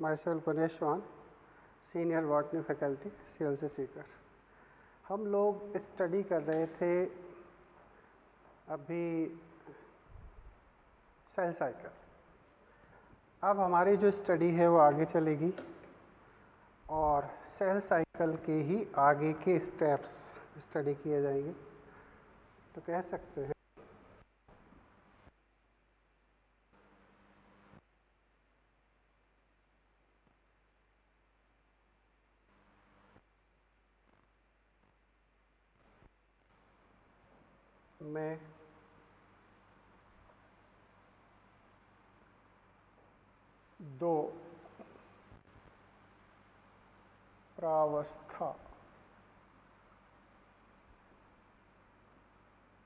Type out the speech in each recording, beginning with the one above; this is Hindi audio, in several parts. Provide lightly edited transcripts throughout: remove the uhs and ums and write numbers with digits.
myself Ganesh Chauhan, senior botany faculty CLC Sikar. हम लोग स्टडी कर रहे थे अभी सेल साइकिल। अब हमारी जो स्टडी है वो आगे चलेगी और सेल साइकिल के ही आगे के स्टेप्स स्टडी किए जाएंगे। तो कह सकते हैं मैं दो प्रावस्था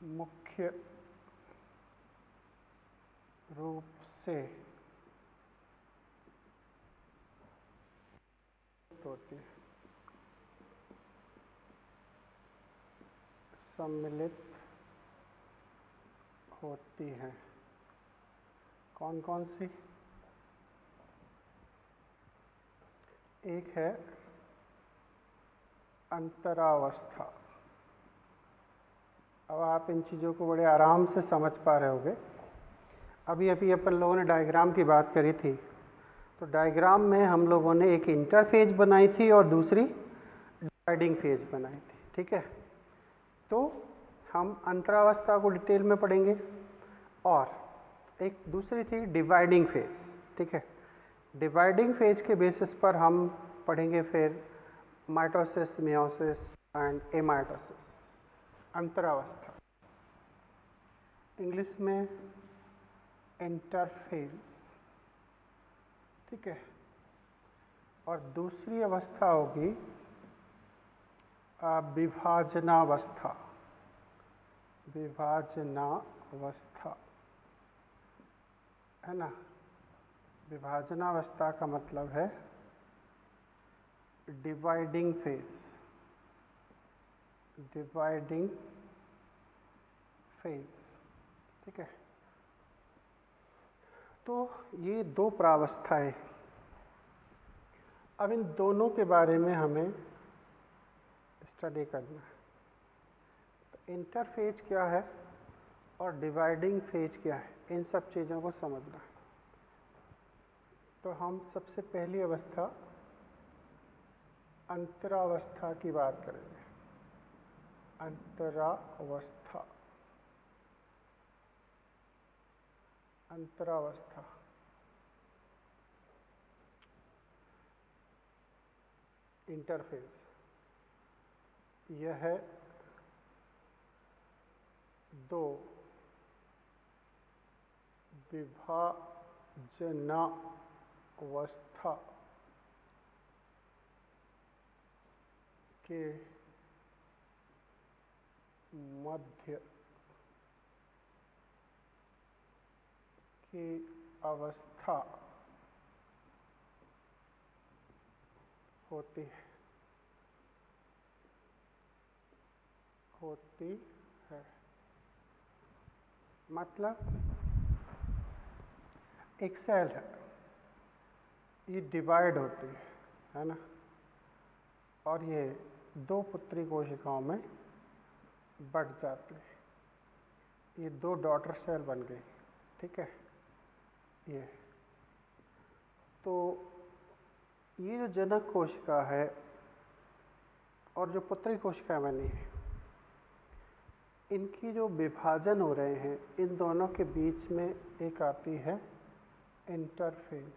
मुख्य रूप से होती है, सम्मिलित होती हैं। कौन कौन सी? एक है अंतरावस्था। अब आप इन चीज़ों को बड़े आराम से समझ पा रहे होंगे। अभी अभी अपन लोगों ने डायग्राम की बात करी थी, तो डायग्राम में हम लोगों ने एक इंटरफेज बनाई थी और दूसरी डिवाइडिंग फेज बनाई थी। ठीक है, तो हम अंतरावस्था को डिटेल में पढ़ेंगे और एक दूसरी थी डिवाइडिंग फेज। ठीक है, डिवाइडिंग फेज के बेसिस पर हम पढ़ेंगे फिर माइटोसिस, मियोसिस एंड एमाइटोसिस। अंतरावस्था इंग्लिश में इंटरफेज। ठीक है, और दूसरी अवस्था होगी विभाजनावस्था। विभाजनावस्था है ना। विभाजनावस्था का मतलब है डिवाइडिंग फेज। Dividing phase. ठीक है, तो ये दो प्रावस्थाएं। अब इन दोनों के बारे में हमें स्टडी करना है। तो इंटरफेज क्या है और डिवाइडिंग फेज क्या है, इन सब चीज़ों को समझना है। तो हम सबसे पहली अवस्था अंतरावस्था की बात करेंगे। अंतरावस्था। अंतरावस्था इंटरफेज, यह है दो विभाजनावस्था के मध्य की अवस्था होती है। मतलब एक सेल है, ये डिवाइड होती है ना, और ये दो पुत्री कोशिकाओं में बढ़ जाती है। ये दो डॉटर सेल बन गई। ठीक है, ये तो ये जो जनक कोशिका है और जो पुत्री कोशिका बनी है, इनकी जो विभाजन हो रहे हैं, इन दोनों के बीच में एक आती है इंटरफेज।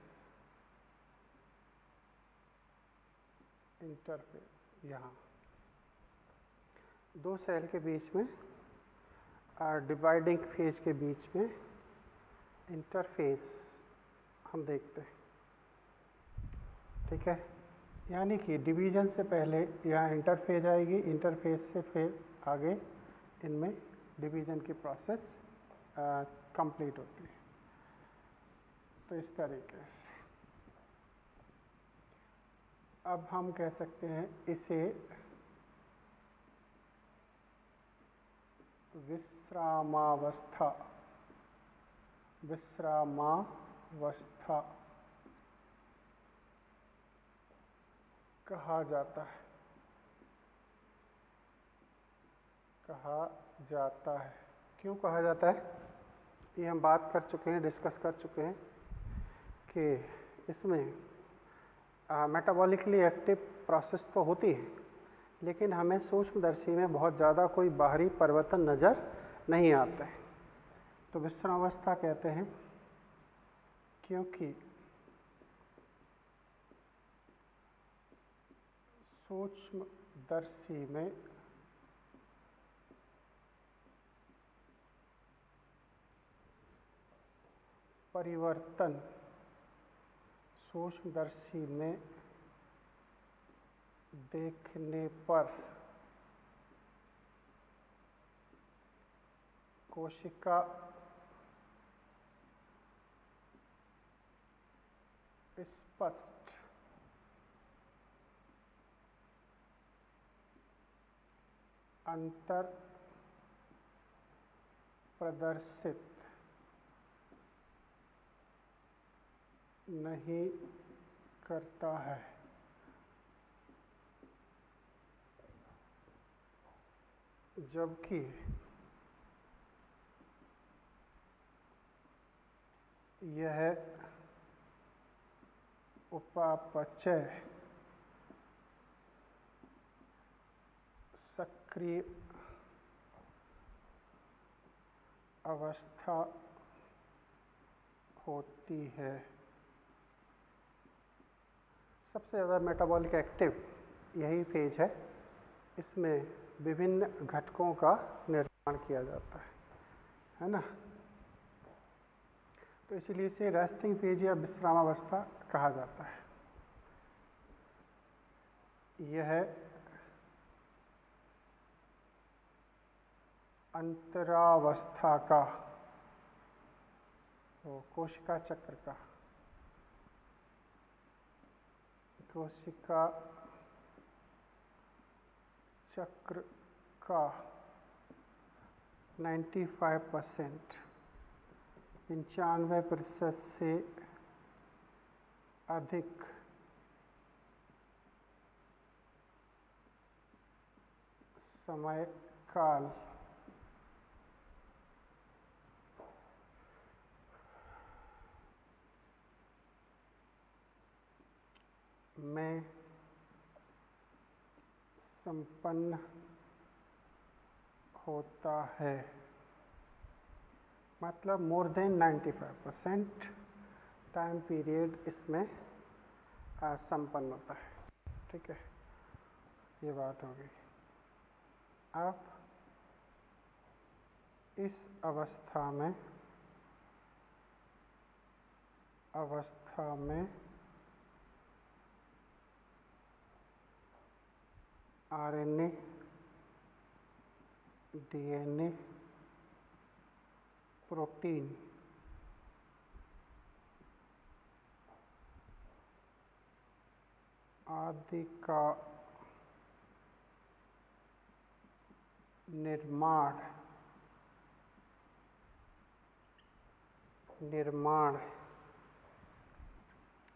इंटरफेज यहाँ दो सेल के बीच में और डिवाइडिंग फेज के बीच में इंटरफेज हम देखते हैं। ठीक है, यानी कि डिवीजन से पहले यहाँ इंटरफेज आएगी, इंटरफेज से फिर आगे इनमें डिवीजन की प्रोसेस कंप्लीट होती है। तो इस तरीके से अब हम कह सकते हैं इसे विश्रामावस्था। विश्रामावस्था कहा जाता है, कहा जाता है। क्यों कहा जाता है, ये हम बात कर चुके हैं, डिस्कस कर चुके हैं कि इसमें मेटाबॉलिकली एक्टिव प्रोसेस तो होती है, लेकिन हमें सूक्ष्मदर्शी में बहुत ज़्यादा कोई बाहरी परिवर्तन नज़र नहीं आता है। तो विश्रामावस्था कहते हैं क्योंकि सूक्ष्मदर्शी में परिवर्तन, सूक्ष्मदर्शी में देखने पर कोशिका स्पष्ट अंतर प्रदर्शित नहीं करता है। जबकि यह उपापचय सक्रिय अवस्था होती है। सबसे ज़्यादा मेटाबॉलिक एक्टिव यही फेज है, इसमें विभिन्न घटकों का निर्माण किया जाता है ना। तो इसीलिए इसे रेस्टिंग फेज या विश्रामावस्था कहा जाता है। यह अंतरावस्था का, तो कोशिका चक्र का, कोशिका चक्र का 95%, 95% से अधिक समय काल में संपन्न होता है। मतलब मोर देन 95% टाइम पीरियड इसमें संपन्न होता है। ठीक है, ये बात हो गई। अब इस अवस्था में आरएनए, डीएनए, प्रोटीन आदि का निर्माण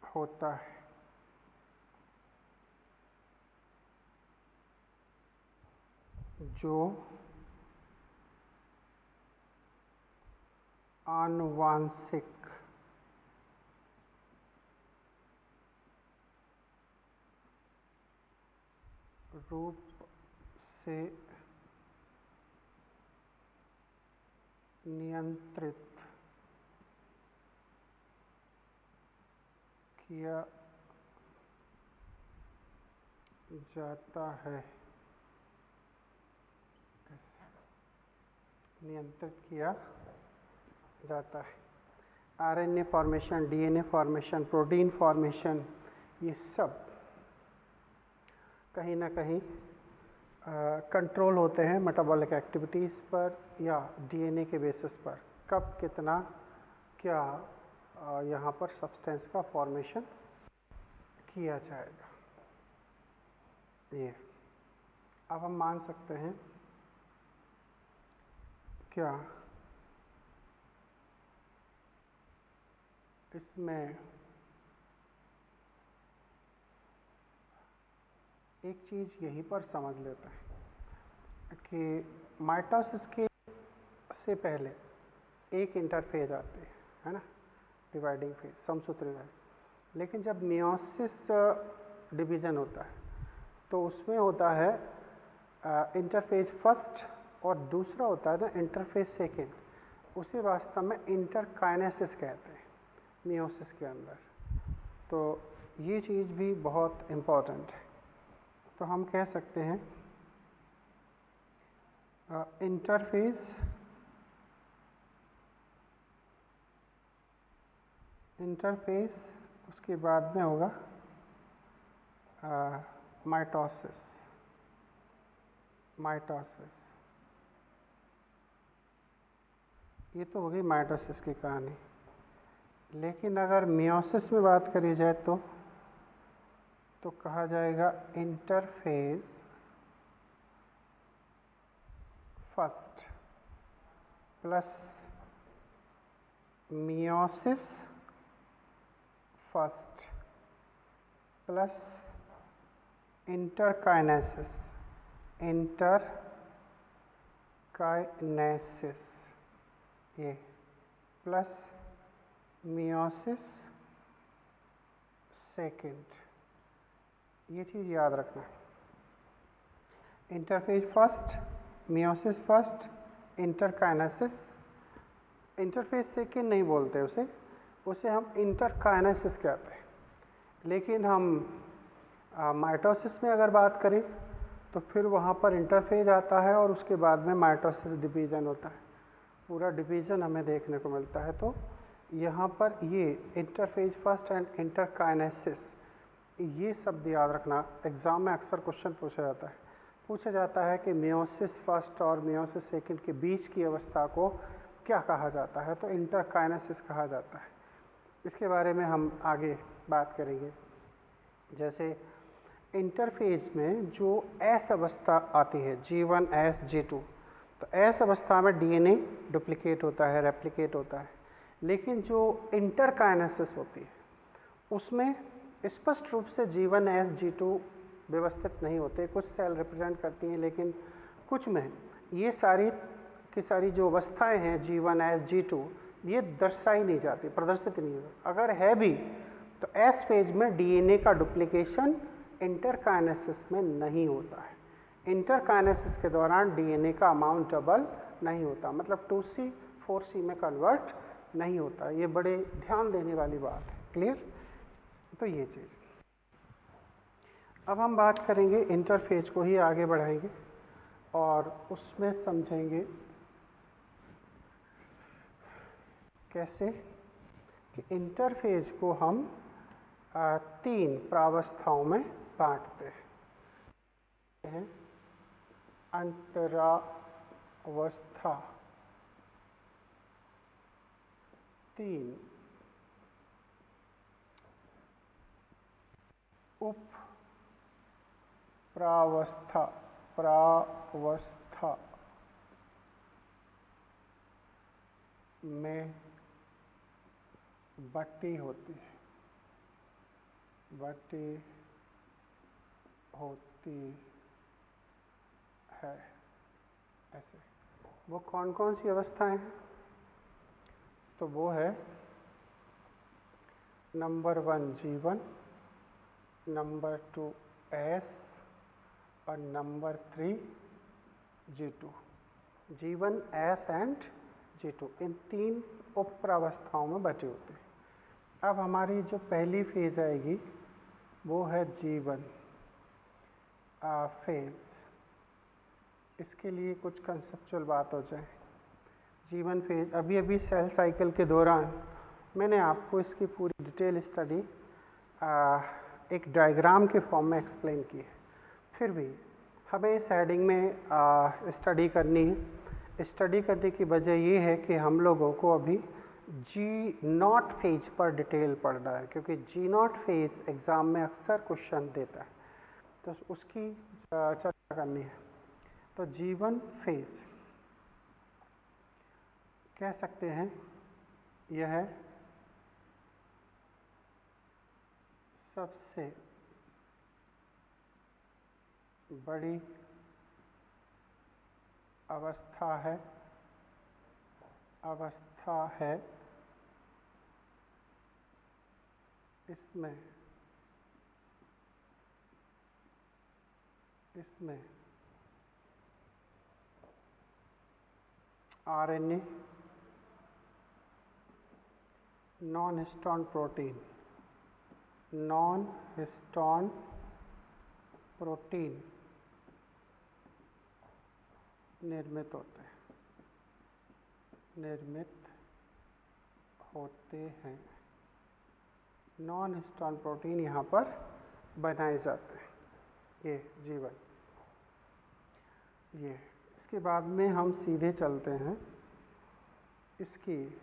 होता है। जो आनुवांशिक रूप से नियंत्रित किया जाता है। नियंत्रित किया जाता है। RNA formation, DNA formation, protein formation, ये सब कहीं ना कहीं कंट्रोल होते हैं मेटाबॉलिक एक्टिविटीज़ पर या डीएनए के बेसिस पर। कब कितना क्या यहाँ पर सब्सटेंस का फॉर्मेशन किया जाएगा। ये अब हम मान सकते हैं क्या इसमें एक चीज़ यहीं पर समझ लेते हैं कि माइटोसिस के से पहले एक इंटरफेज आती है ना, डिवाइडिंग फेज, समसूत्री विभाजन। लेकिन जब मियोसिस डिवीजन होता है तो उसमें होता है इंटरफेज फर्स्ट और दूसरा होता है ना इंटरफेज सेकेंड। उसे वास्तव में इंटरकाइनेसिस कहते हैं मियोसिस के अंदर। तो ये चीज़ भी बहुत इम्पॉर्टेंट है। तो हम कह सकते हैं इंटरफेज उसके बाद में होगा माइटोसिस। ये तो हो गई माइटोसिस की कहानी। लेकिन अगर मियोसिस में बात करी जाए तो कहा जाएगा interphase first plus meiosis first plus interkinesis ये प्लस मियोसिस सेकेंड। ये चीज़ याद रखना, interphase first, meiosis first, interkinesis. Interphase second नहीं बोलते उसे हम इंटरकाइनेसिस कहते हैं। लेकिन हम माइटोसिस में अगर बात करें तो फिर वहाँ पर इंटरफेज आता है और उसके बाद में माइटोसिस डिवीज़न होता है। पूरा डिवीज़न हमें देखने को मिलता है। तो यहाँ पर ये इंटरफेज फर्स्ट एंड इंटरकाइनेसिस, ये शब्द याद रखना। एग्ज़ाम में अक्सर क्वेश्चन पूछा जाता है कि मियोसिस फर्स्ट और मियोसिस सेकंड के बीच की अवस्था को क्या कहा जाता है, तो इंटरकाइनेसिस कहा जाता है। इसके बारे में हम आगे बात करेंगे। जैसे इंटरफेज में जो एस अवस्था आती है G1 S G2, तो एस अवस्था में DNA डुप्लीकेट होता है, रेप्लिकेट होता है। लेकिन जो इंटरकाइनेसिस होती है उसमें स्पष्ट रूप से G1 S G2 व्यवस्थित नहीं होते। कुछ सेल रिप्रेजेंट करती हैं लेकिन कुछ में ये सारी की सारी जो अवस्थाएं हैं G1 S G2 ये दर्शाई नहीं जाती, प्रदर्शित नहीं होती। अगर है भी तो एस फेज में DNA का डुप्लीकेशन इंटरकाइनेसिस में नहीं होता है। इंटरकाइनेसिस के दौरान DNA का अमाउंट डबल नहीं होता, मतलब 2C 4C में कन्वर्ट नहीं होता। ये बड़े ध्यान देने वाली बात है। क्लियर? तो ये चीज़। अब हम बात करेंगे इंटरफेज को ही आगे बढ़ाएंगे और उसमें समझेंगे कैसे कि इंटरफेज को हम 3 प्रावस्थाओं में बांटते हैं। अंतरावस्था 3, उप प्रावस्था में बटी होती है। ऐसे वो कौन कौन सी अवस्थाएं हैं? तो वो है नंबर 1 G1, नंबर 2 S और number 3 G2। G1 S and G2 इन 3 उप प्रावस्थाओं में बटी होती है। अब हमारी जो पहली फेज आएगी वो है G1 फेज। इसके लिए कुछ कंसेप्चुअल बात हो जाए। G1 फेज अभी सेल साइकिल के दौरान मैंने आपको इसकी पूरी डिटेल स्टडी एक डायग्राम के फॉर्म में एक्सप्लेन की है। फिर भी हमें इस हेडिंग में स्टडी करनी है। स्टडी करने की वजह ये है कि हम लोगों को अभी G0 फेज पर डिटेल पढ़ना है, क्योंकि G0 फेज एग्ज़ाम में अक्सर क्वेश्चन देता है, तो उसकी चर्चा करनी है। तो G1 फेज कह सकते हैं यह सबसे बड़ी अवस्था है इसमें आरएनए नॉन हिस्टोन प्रोटीन निर्मित होते हैं। नॉन हिस्टोन प्रोटीन यहाँ पर बनाए जाते हैं, ये जीवन। ये इसके बाद में हम सीधे चलते हैं इसकी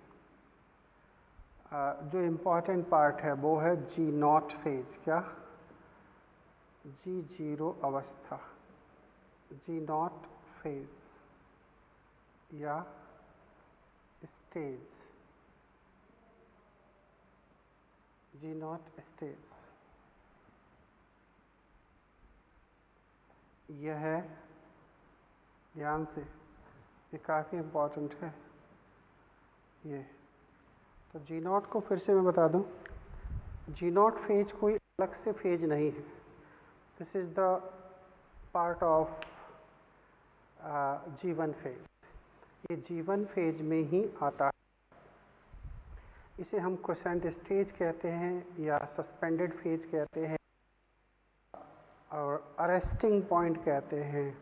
जो इम्पॉर्टेंट पार्ट है वो है G0 फेज। क्या? G0 अवस्था, G0 फेज या स्टेज, G0 स्टेज। यह है, ध्यान से, ये काफ़ी इम्पोर्टेंट है ये। तो G0 को फिर से मैं बता दूं, G0 फेज कोई अलग से फेज नहीं है। This is the part of G1 phase. ये G1 फेज में ही आता है। इसे हम क्वेसेंट स्टेज कहते हैं या सस्पेंडेड फेज कहते हैं और अरेस्टिंग पॉइंट कहते हैं,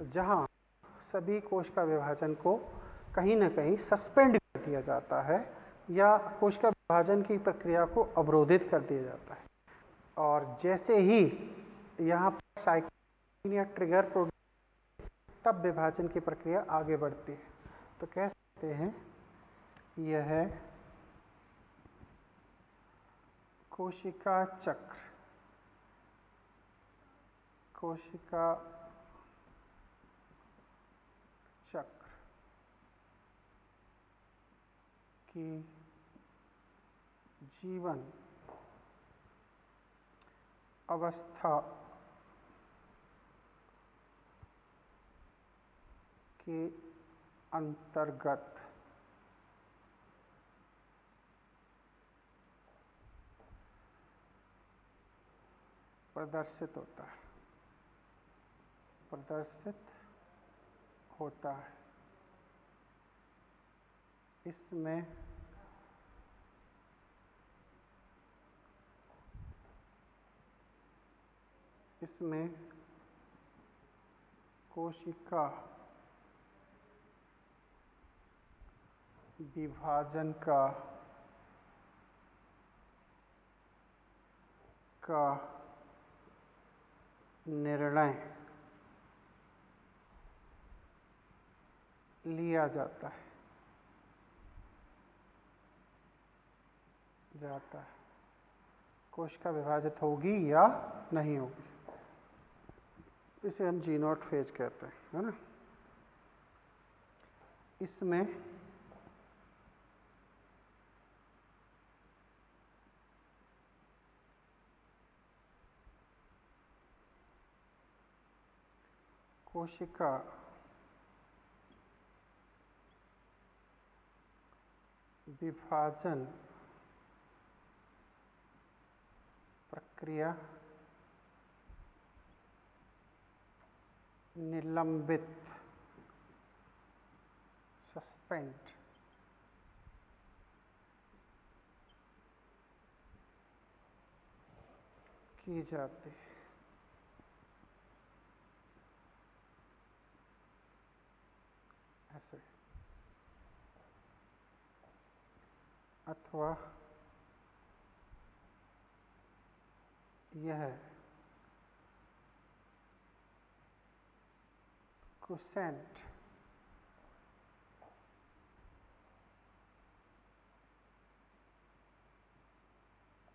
जहाँ सभी कोश का विभाजन को कहीं ना कहीं सस्पेंड कर दिया जाता है या कोश का विभाजन की प्रक्रिया को अवरोधित कर दिया जाता है। और जैसे ही यहाँ पर साइक्लिन या ट्रिगर प्रोड्यूस, तब विभाजन की प्रक्रिया आगे बढ़ती है। तो कह सकते हैं यह है कोशिका चक्र, की जीवन अवस्था के अंतर्गत प्रदर्शित होता है। इसमें कोशिका विभाजन का निर्णय लिया जाता है। कोशिका विभाजित होगी या नहीं होगी, इसे हम G0 फेज कहते हैं, है ना। इसमें कोशिका विभाजन प्रक्रिया निलंबित, सस्पेंड की जाती है। ऐसे, अथवा यह क्वेसेंट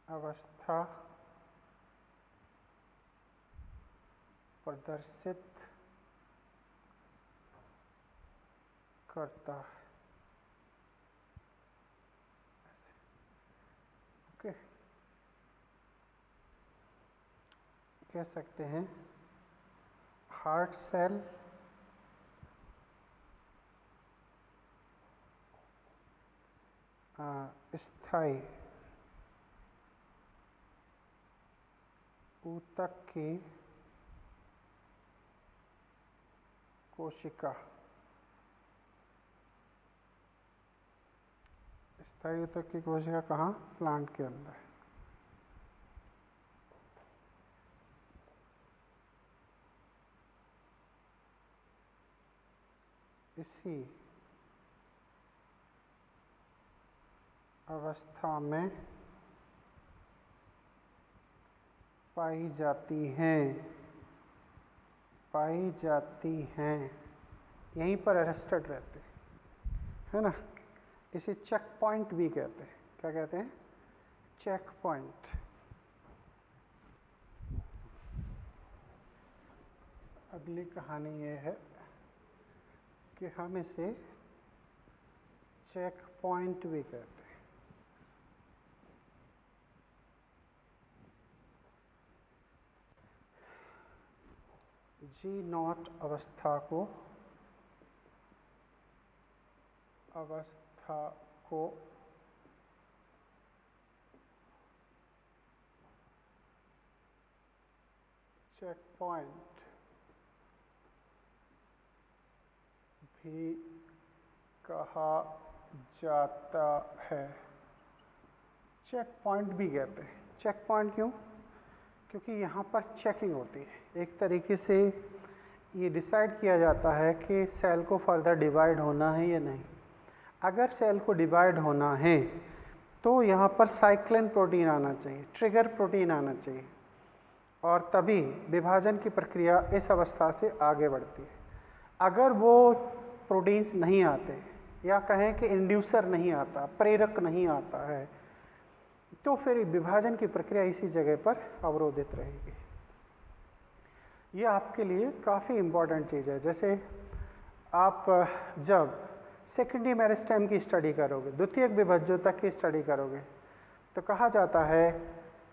अवस्था प्रदर्शित करता है। ओके, कह सकते हैं हार्ट सेल स्थायी ऊतक की कोशिका, स्थायी ऊतक की कोशिका कहाँ? प्लांट के अंदर। इसी अवस्था में पाई जाती हैं, यहीं पर अरेस्टेड रहते है ना। इसे चेक पॉइंट भी कहते हैं। क्या कहते हैं? Checkpoint. अगली कहानी ये है कि हम इसे चेक पॉइंट भी कहते हैं। G0 अवस्था को चेक पॉइंट भी कहा जाता है। चेक पॉइंट भी कहते हैं। चेक पॉइंट क्यों? क्योंकि यहाँ पर चेकिंग होती है। एक तरीके से ये डिसाइड किया जाता है कि सेल को फर्दर डिवाइड होना है या नहीं। अगर सेल को डिवाइड होना है तो यहाँ पर साइक्लिन प्रोटीन आना चाहिए, ट्रिगर प्रोटीन आना चाहिए, और तभी विभाजन की प्रक्रिया इस अवस्था से आगे बढ़ती है। अगर वो प्रोटीन्स नहीं आते, या कहें कि इंड्यूसर नहीं आता, प्रेरक नहीं आता है, तो फिर विभाजन की प्रक्रिया इसी जगह पर अवरोधित रहेगी। ये आपके लिए काफ़ी इम्पॉर्टेंट चीज़ है। जैसे आप जब सेकेंडरी मेरिस्टेम की स्टडी करोगे, द्वितीयक विभज्योतक की स्टडी करोगे, तो कहा जाता है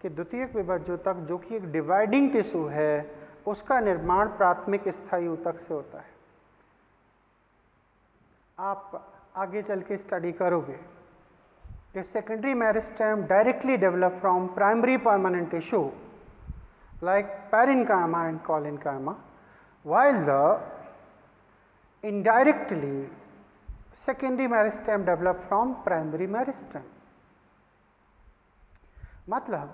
कि द्वितीयक विभज्योतक जो कि एक डिवाइडिंग टिश्यू है, उसका निर्माण प्राथमिक स्थायी ऊतक से होता है। आप आगे चल के स्टडी करोगे कि secondary meristem directly develop from primary permanent tissue like parenchyma and collenchyma, while the indirectly secondary meristem develop from primary meristem। मतलब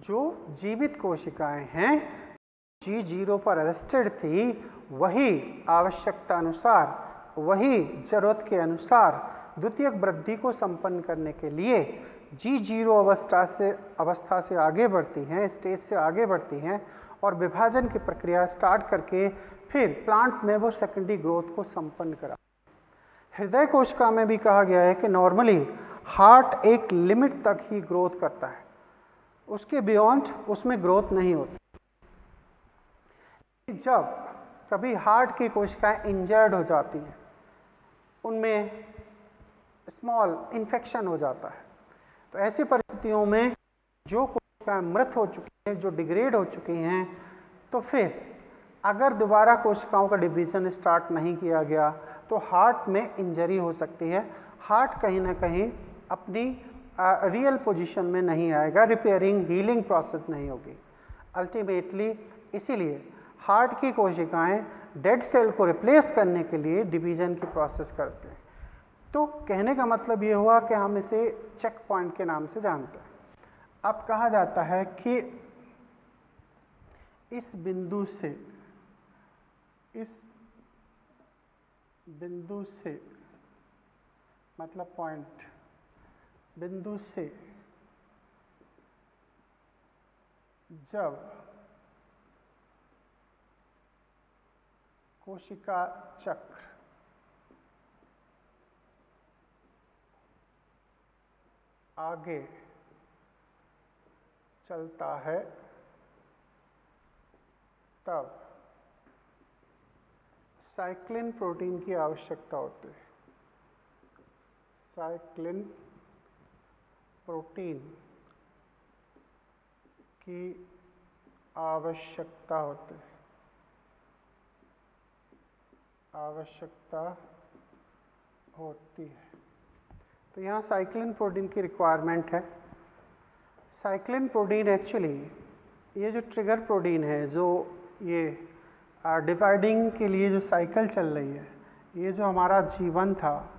जो जीवित कोशिकाएं हैं, G0 पर अरेस्टेड थी, वही आवश्यकता अनुसार, वही जरूरत के अनुसार द्वितीयक वृद्धि को संपन्न करने के लिए G0 अवस्था से आगे बढ़ती हैं, स्टेज से आगे बढ़ती हैं, और विभाजन की प्रक्रिया स्टार्ट करके फिर प्लांट में वो सेकेंडरी ग्रोथ को संपन्न करा। हृदय कोशिका में भी कहा गया है कि नॉर्मली हार्ट एक लिमिट तक ही ग्रोथ करता है, उसके बियॉन्ड उसमें ग्रोथ नहीं होती। जब कभी हार्ट की कोशिकाएं इंजर्ड हो जाती हैं, उनमें स्मॉल इन्फेक्शन हो जाता है, तो ऐसी परिस्थितियों में जो कोशिकाएं मृत हो चुकी हैं, जो डिग्रेड हो चुकी हैं, तो फिर अगर दोबारा कोशिकाओं का डिवीजन स्टार्ट नहीं किया गया तो हार्ट में इंजरी हो सकती है। हार्ट कहीं ना कहीं अपनी रियल पोजीशन में नहीं आएगा, रिपेयरिंग हीलिंग प्रोसेस नहीं होगी अल्टीमेटली। इसीलिए हार्ट की कोशिकाएं डेड सेल को रिप्लेस करने के लिए डिवीजन की प्रोसेस करते हैं। तो कहने का मतलब ये हुआ कि हम इसे चेक पॉइंट के नाम से जानते हैं। अब कहा जाता है कि इस बिंदु से मतलब पॉइंट, बिंदु से जब कोशिका चक्र आगे चलता है, तब साइक्लिन प्रोटीन की आवश्यकता होती है। साइक्लिन प्रोटीन की आवश्यकता होती है। आवश्यकता होती है। तो यहाँ साइक्लिन प्रोटीन की रिक्वायरमेंट है। साइक्लिन प्रोटीन एक्चुअली ये जो ट्रिगर प्रोटीन है, जो ये डिवाइडिंग के लिए जो साइकिल चल रही है, ये जो हमारा जीवन था,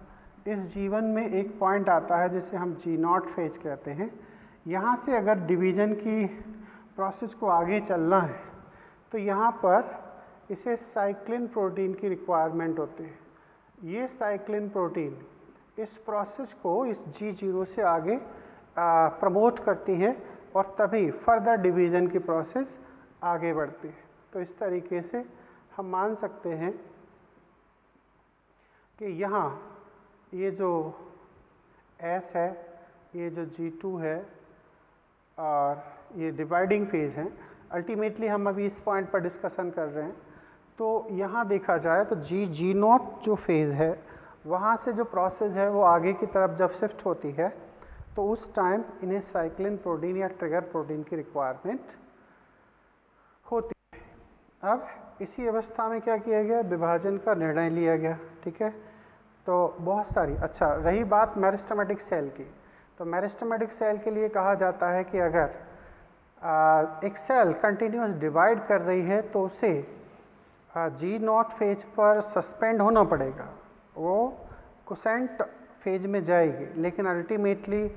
इस जीवन में एक पॉइंट आता है जिसे हम G0 फेज कहते हैं। यहाँ से अगर डिवीज़न की प्रोसेस को आगे चलना है तो यहाँ पर इसे साइक्लिन प्रोटीन की रिक्वायरमेंट होती है। ये साइक्लिन प्रोटीन इस प्रोसेस को इस G0 से आगे प्रमोट करती है और तभी फर्दर डिवीज़न की प्रोसेस आगे बढ़ती है। तो इस तरीके से हम मान सकते हैं कि यहाँ ये जो S है, ये जो G2 है और ये डिवाइडिंग फेज है। अल्टीमेटली हम अभी इस पॉइंट पर डिस्कशन कर रहे हैं। तो यहाँ देखा जाए तो G0 जो फेज़ है, वहाँ से जो प्रोसेस है वो आगे की तरफ जब शिफ्ट होती है तो उस टाइम इन्हें साइक्लिन प्रोटीन या ट्रिगर प्रोटीन की रिक्वायरमेंट होती है। अब इसी अवस्था में क्या किया गया, विभाजन का निर्णय लिया गया। ठीक है, तो बहुत सारी, अच्छा रही बात मेरिस्टेमेटिक सेल की, तो मेरिस्टेमेटिक सेल के लिए कहा जाता है कि अगर एक सेल कंटिन्यूस डिवाइड कर रही है तो उसे G0 फेज पर सस्पेंड होना पड़ेगा, वो क्वोशेंट फेज में जाएगी, लेकिन अल्टीमेटली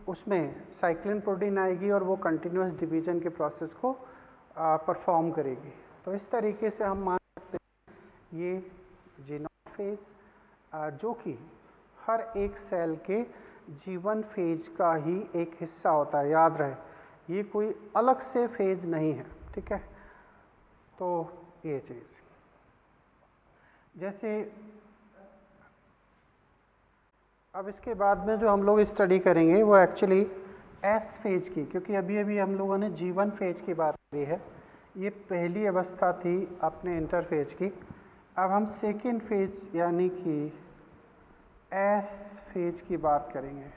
उसमें साइक्लिन प्रोटीन आएगी और वो कंटिन्यूस डिवीजन के प्रोसेस को परफॉर्म करेगी। तो इस तरीके से हम मान सकते हैं ये G0 फेज जो कि हर एक सेल के G1 फेज का ही एक हिस्सा होता है। याद रहे, ये कोई अलग से फेज नहीं है। ठीक है, तो ये चीज़ जैसे अब इसके बाद में जो हम लोग स्टडी करेंगे वो एक्चुअली एस फेज की, क्योंकि अभी अभी हम लोगों ने G1 फेज की बात करी है, ये पहली अवस्था थी अपने इंटरफेज की। अब हम सेकेंड फेज यानी कि एस फेज की बात करेंगे।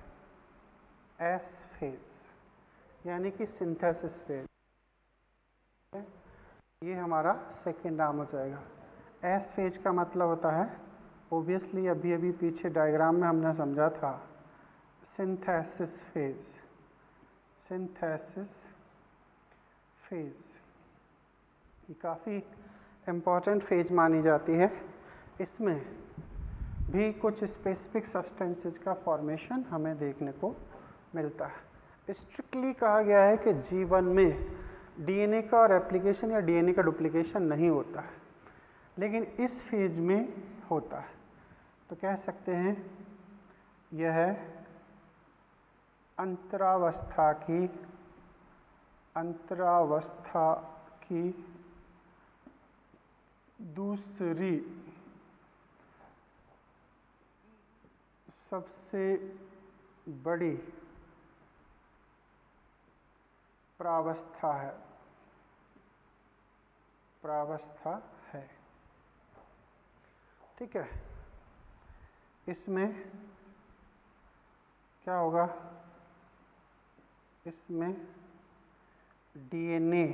एस फेज यानी कि सिंथेसिस फेज, ये हमारा सेकेंड नाम हो जाएगा। एस फेज का मतलब होता है, ओबियसली अभी अभी पीछे डायग्राम में हमने समझा था, सिंथेसिस फेज। सिंथेसिस फेज ये काफ़ी इम्पॉर्टेंट फेज मानी जाती है। इसमें भी कुछ स्पेसिफिक सब्सटेंसेस का फॉर्मेशन हमें देखने को मिलता है। स्ट्रिक्टली कहा गया है कि G1 में डीएनए का रेप्लिकेशन या डीएनए का डुप्लीकेशन नहीं होता है, लेकिन इस फेज में होता है। तो कह सकते हैं यह अंतरावस्था की दूसरी सबसे बड़ी प्रावस्था है। ठीक है, इसमें क्या होगा, इसमें डीएनए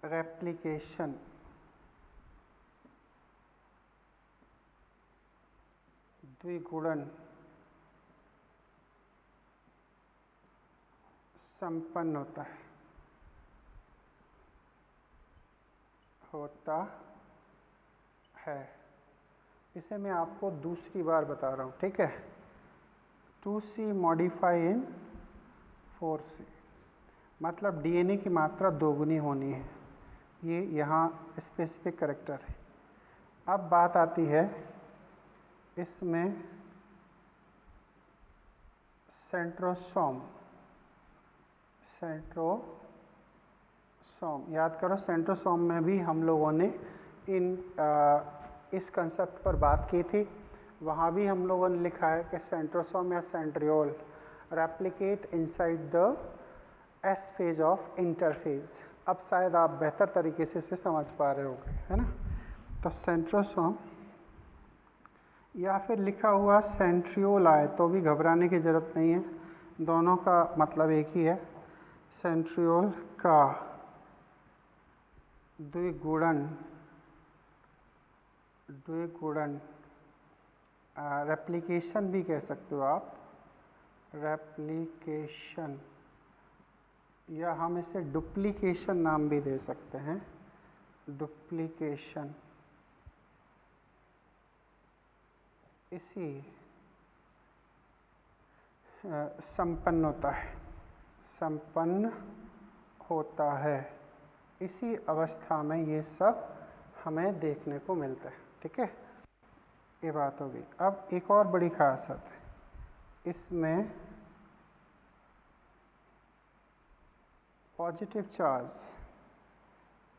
रेप्लिकेशन द्विगुणन संपन्न होता है। इसे मैं आपको दूसरी बार बता रहा हूँ। ठीक है, 2C मॉडिफाई इन 4C, मतलब डीएनए की मात्रा दोगुनी होनी है। ये यहाँ स्पेसिफिक कैरेक्टर है। अब बात आती है इसमें सेंट्रोसोम। याद करो, सेंट्रोसोम में भी हम लोगों ने इस कंसेप्ट पर बात की थी। वहाँ भी हम लोगों ने लिखा है कि सेंट्रोसोम या centriole replicate inside the S phase of interphase. अब शायद आप बेहतर तरीके से इसे समझ पा रहे होंगे, है ना। तो सेंट्रोसोम या फिर लिखा हुआ सेंट्रियोल आए तो भी घबराने की ज़रूरत नहीं है, दोनों का मतलब एक ही है। सेंट्रियोल का द्विगुणन द्विगुणन, रेप्लिकेशन भी कह सकते हो आप, रेप्लिकेशन, या हम इसे डुप्लीकेशन नाम भी दे सकते हैं, डुप्लीकेशन। इसी संपन्न होता है, संपन्न होता है। इसी अवस्था में ये सब हमें देखने को मिलता है। ठीक है, ये बात हो गई। अब एक और बड़ी खासियत है, इसमें पॉजिटिव चार्ज,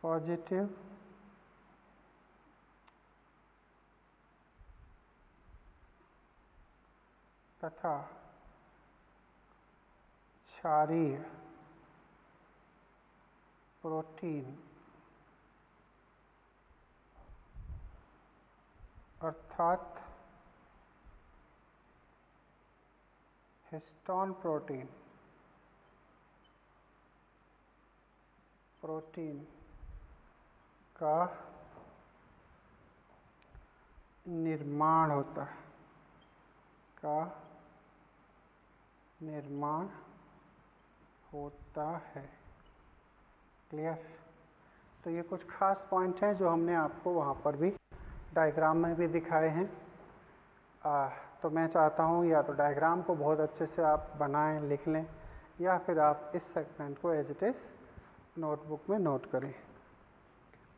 पॉजिटिव तथा क्षारीय प्रोटीन अर्थात हिस्टोन प्रोटीन, प्रोटीन का निर्माण होता है, का निर्माण होता है। क्लियर? तो ये कुछ खास पॉइंट हैं जो हमने आपको वहाँ पर भी डायग्राम में भी दिखाए हैं। तो मैं चाहता हूँ या तो डायग्राम को बहुत अच्छे से आप बनाएं, लिख लें, या फिर आप इस सेगमेंट को एज इट इज़ नोटबुक में नोट करें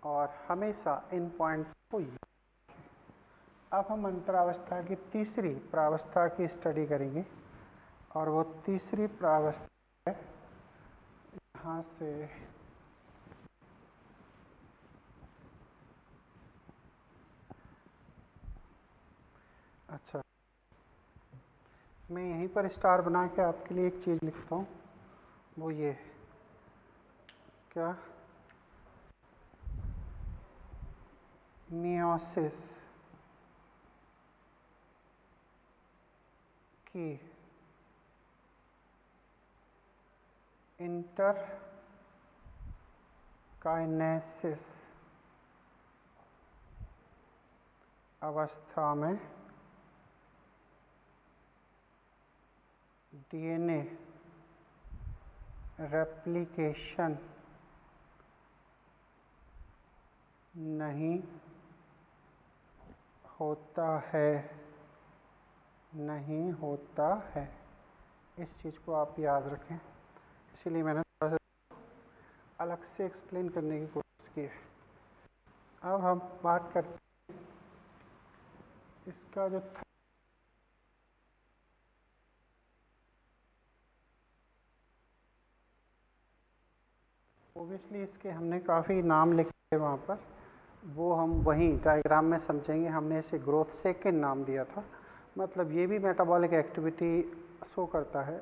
और हमेशा इन पॉइंट्स को याद रखें। अब हम अंतरावस्था की तीसरी प्रावस्था की स्टडी करेंगे और वो तीसरी प्रावस्था है यहाँ से, अच्छा मैं यहीं पर स्टार बना के आपके लिए एक चीज़ लिखता हूँ, वो ये क्या, मियोसिस की इंटरकाइनेसिस अवस्था में डीएनए रेप्लिकेशन नहीं होता है, नहीं होता है। इस चीज़ को आप याद रखें, इसीलिए मैंने थोड़ा सा अलग से एक्सप्लेन करने की कोशिश की है। अब हम बात करते हैं इसका जो ओबियसली इसके हमने काफ़ी नाम लिखे वहाँ पर, वो हम वहीं डायग्राम में समझेंगे। हमने इसे ग्रोथ सेकेंड नाम दिया था, मतलब ये भी मेटाबॉलिक एक्टिविटी शो करता है,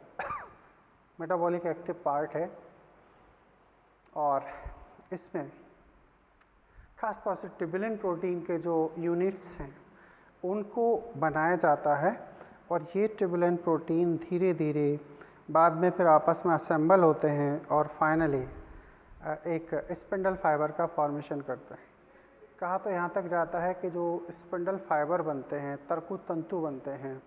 मेटाबॉलिक एक्टिव पार्ट है। और इसमें खास तौर से ट्यूबुलिन प्रोटीन के जो यूनिट्स हैं उनको बनाया जाता है, और ये ट्यूबुलिन प्रोटीन धीरे धीरे बाद में फिर आपस में असेंबल होते हैं और फाइनली एक स्पिंडल फाइबर का फॉर्मेशन करते हैं। कहा तो यहाँ तक जाता है कि जो स्पिंडल फाइबर बनते हैं, तरकु तंतु बनते हैं,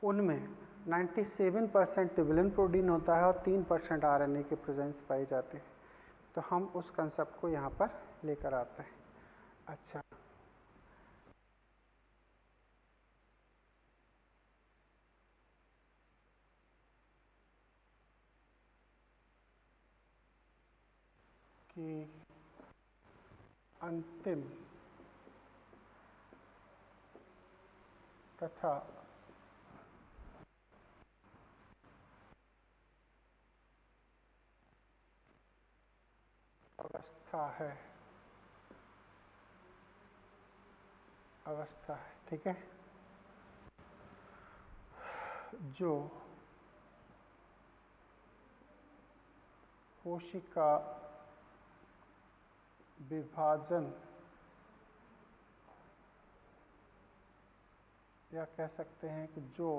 उनमें 97% ट्यूबुलिन प्रोटीन होता है और 3% आरएनए की प्रेजेंस पाई जाती है। तो हम उस कंसेप्ट को यहाँ पर लेकर आते हैं। अच्छा, कि अंतिम तथा अवस्था है, अवस्था है, ठीक है, जो कोशिका विभाजन या कह सकते हैं कि जो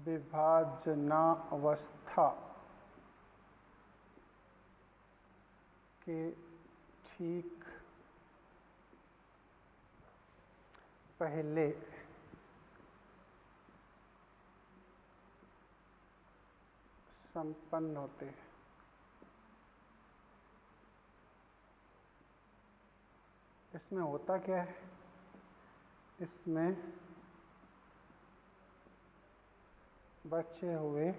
विभाजनावस्था के ठीक पहले संपन्न होते हैं। इसमें होता क्या है, इसमें बचे हुए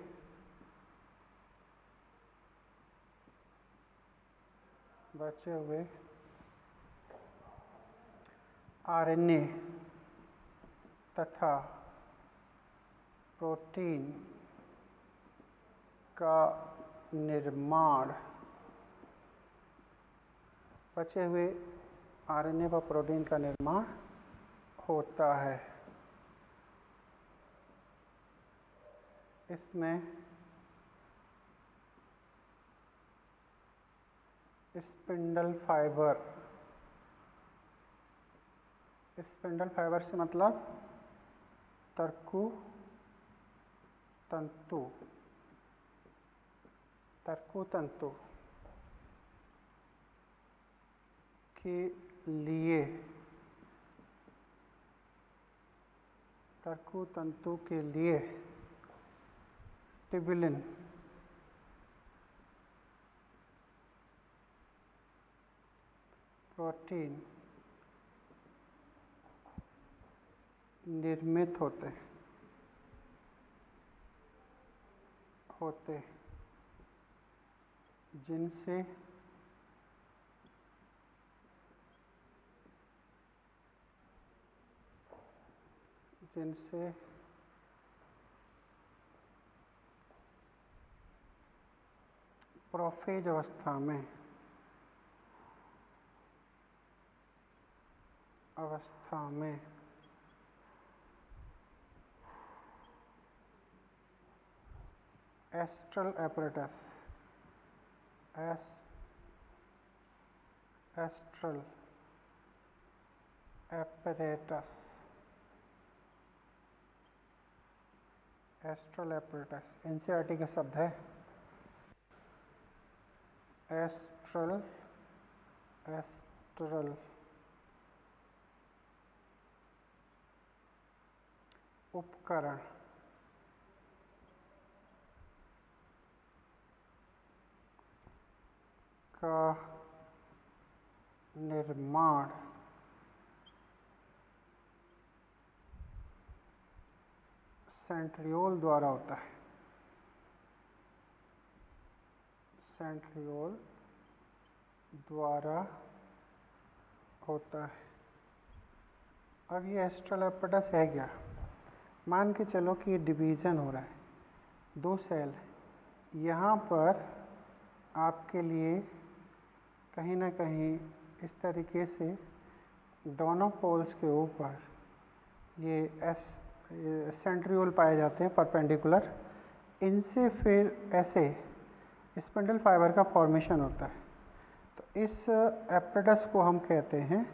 आरएनए तथा प्रोटीन का निर्माण, बचे हुए आरएनए व प्रोटीन का निर्माण होता है। इसमें स्पिंडल फाइबर, स्पिंडल फाइबर से मतलब तर्कु तंतु, तर्कु तंतु के लिए, तर्कु तंतु के लिए ट्यूबुलिन प्रोटीन निर्मित होते जिनसे प्रोफेज अवस्था में astral apparatus, astral apparatus, astral apparatus NCERT का शब्द है। एस्ट्रल उपकरण का निर्माण सेंट्रियोल द्वारा होता है, सेंट्रियोल द्वारा होता है। अब ये एस्ट्रल apparatus है क्या, मान के चलो कि ये डिवीज़न हो रहा है, दो सेल, यहाँ पर आपके लिए कहीं ना कहीं इस तरीके से दोनों पोल्स के ऊपर ये सेंट्रियोल पाए जाते हैं परपेंडिकुलर, इनसे फिर ऐसे स्पिंडल फाइबर का फॉर्मेशन होता है। तो इस एपरेटस को हम कहते हैं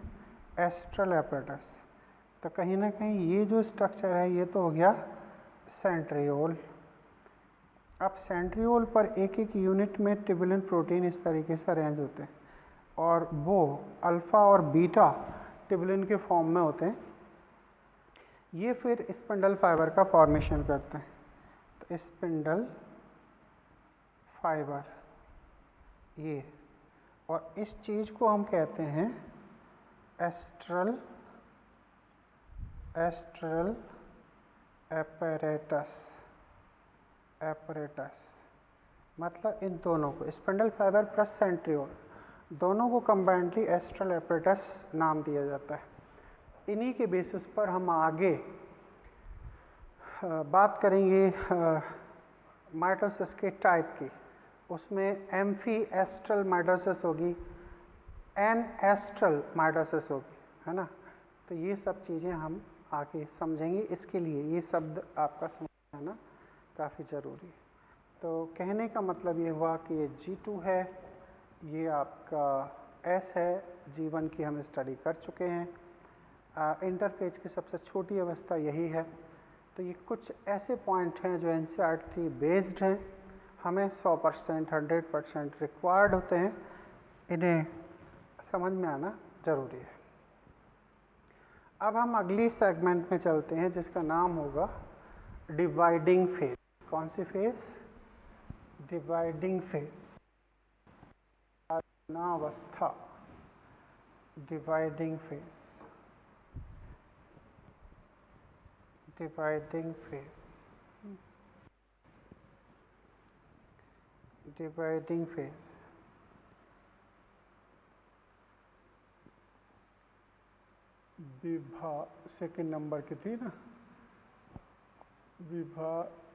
एस्ट्रल एपरेटस। तो कहीं ना कहीं ये जो स्ट्रक्चर है ये तो हो गया सेंट्रियोल। अब सेंट्रियोल पर एक एक यूनिट में ट्यूबुलिन प्रोटीन इस तरीके से अरेंज होते हैं और वो अल्फ़ा और बीटा ट्यूबुलिन के फॉर्म में होते हैं। ये फिर स्पिंडल फाइबर का फॉर्मेशन करते हैं। तो स्पिंडल फाइबर ये, और इस चीज़ को हम कहते हैं एस्ट्रल apparatus। मतलब इन दोनों को स्पिंडल फाइबर प्लस सेंट्रियोल दोनों को कंबाइंडली एस्ट्रल apparatus नाम दिया जाता है। इन्हीं के बेसिस पर हम आगे बात करेंगे माइटोसिस के टाइप की। उसमें एम्फी एस्ट्रल माइटोसिस होगी, एन एस्ट्रल माइटोसिस होगी, है ना। तो ये सब चीज़ें हम आगे समझेंगे। इसके लिए ये शब्द आपका समझना काफ़ी ज़रूरी है। तो कहने का मतलब ये हुआ कि ये G2 है, ये आपका S है, G1 की हम स्टडी कर चुके हैं। इंटरफेज की सबसे छोटी अवस्था यही है। तो ये कुछ ऐसे पॉइंट हैं जो NCERT बेस्ड हैं, हमें 100% 100% रिक्वायर्ड होते हैं, इन्हें समझ में आना ज़रूरी है। अब हम अगली सेगमेंट में चलते हैं जिसका नाम होगा डिवाइडिंग फेज। कौन सी फेज? डिवाइडिंग फेज, अवस्था, dividing phase, dividing phase, dividing phase. Second number की थी ना, विभाजनावस्था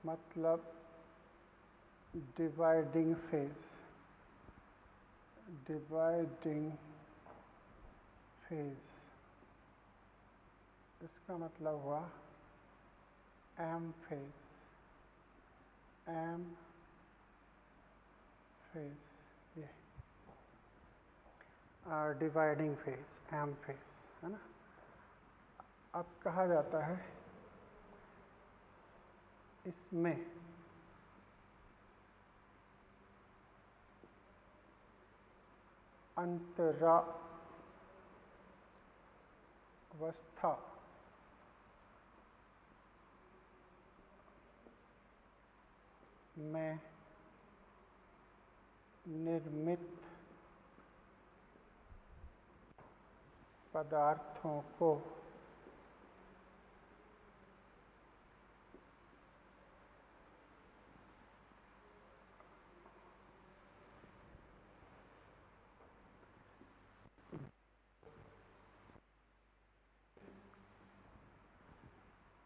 मतलब डिवाइडिंग फेज, डिवाइडिंग फेज, इसका मतलब हुआ एम फेज, एम फेज, ये डिवाइडिंग फेज, एम फेज है ना। अब कहा जाता है इसमें अंतरावस्था में निर्मित पदार्थों को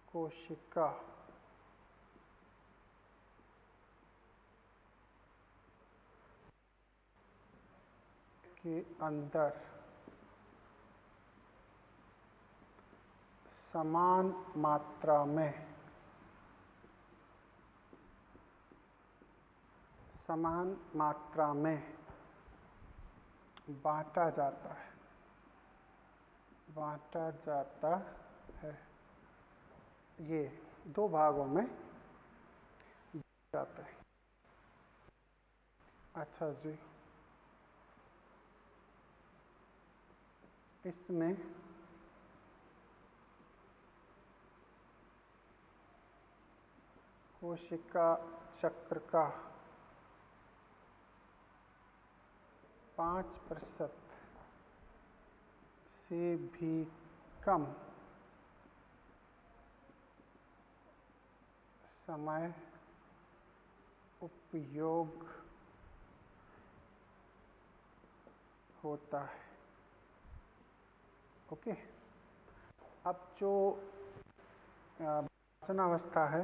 कोशिका के अंदर समान मात्रा में, समान मात्रा में बांटा जाता है, बांटा जाता है। ये दो भागों में जाता है। अच्छा जी, इसमें कोशिका चक्र का 5% से भी कम समय उपयोग होता है। ओके, अब जो विभाजनावस्था है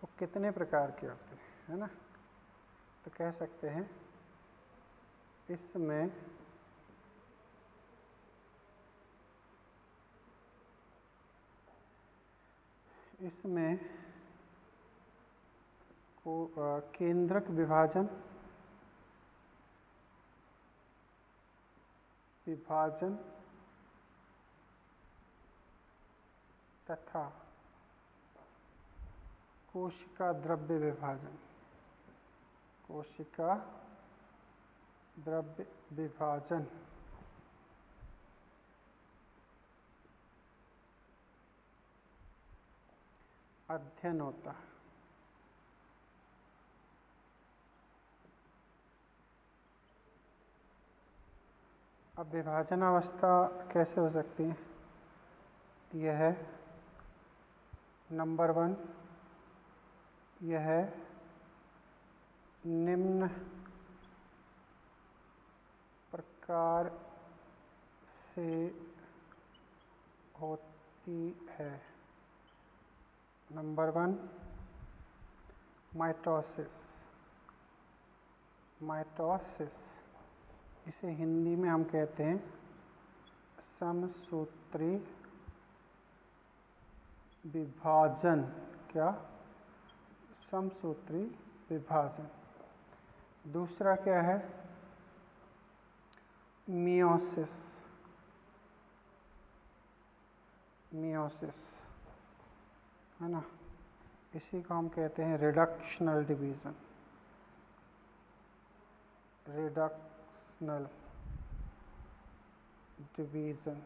वो कितने प्रकार के होते हैं, है ना। तो कह सकते हैं इसमें केंद्रक विभाजन, तथा कोशिका द्रव्य विभाजन, कोशिका द्रव्य विभाजन अध्ययन होता है। अब विभाजनावस्था कैसे हो सकती है? यह है नंबर 1, यह निम्न प्रकार से होती है। नंबर 1 माइटोसिस, माइटोसिस इसे हिंदी में हम कहते हैं समसूत्री विभाजन। क्या? समसूत्री विभाजन। दूसरा क्या है? मियोसिस, मियोसिस है ना, इसी को हम कहते हैं रिडक्शनल डिवीजन, रिडक्शनल डिवीजन।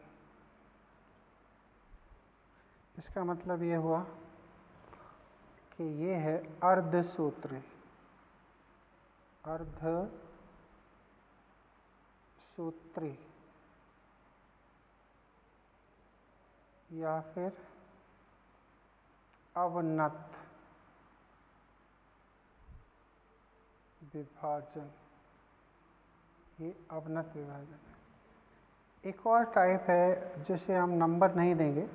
इसका मतलब ये हुआ कि ये है अर्धसूत्री, अर्धसूत्री या फिर अवनत विभाजन। ये अवनत विभाजन है। एक और टाइप है जिसे हम नंबर नहीं देंगे,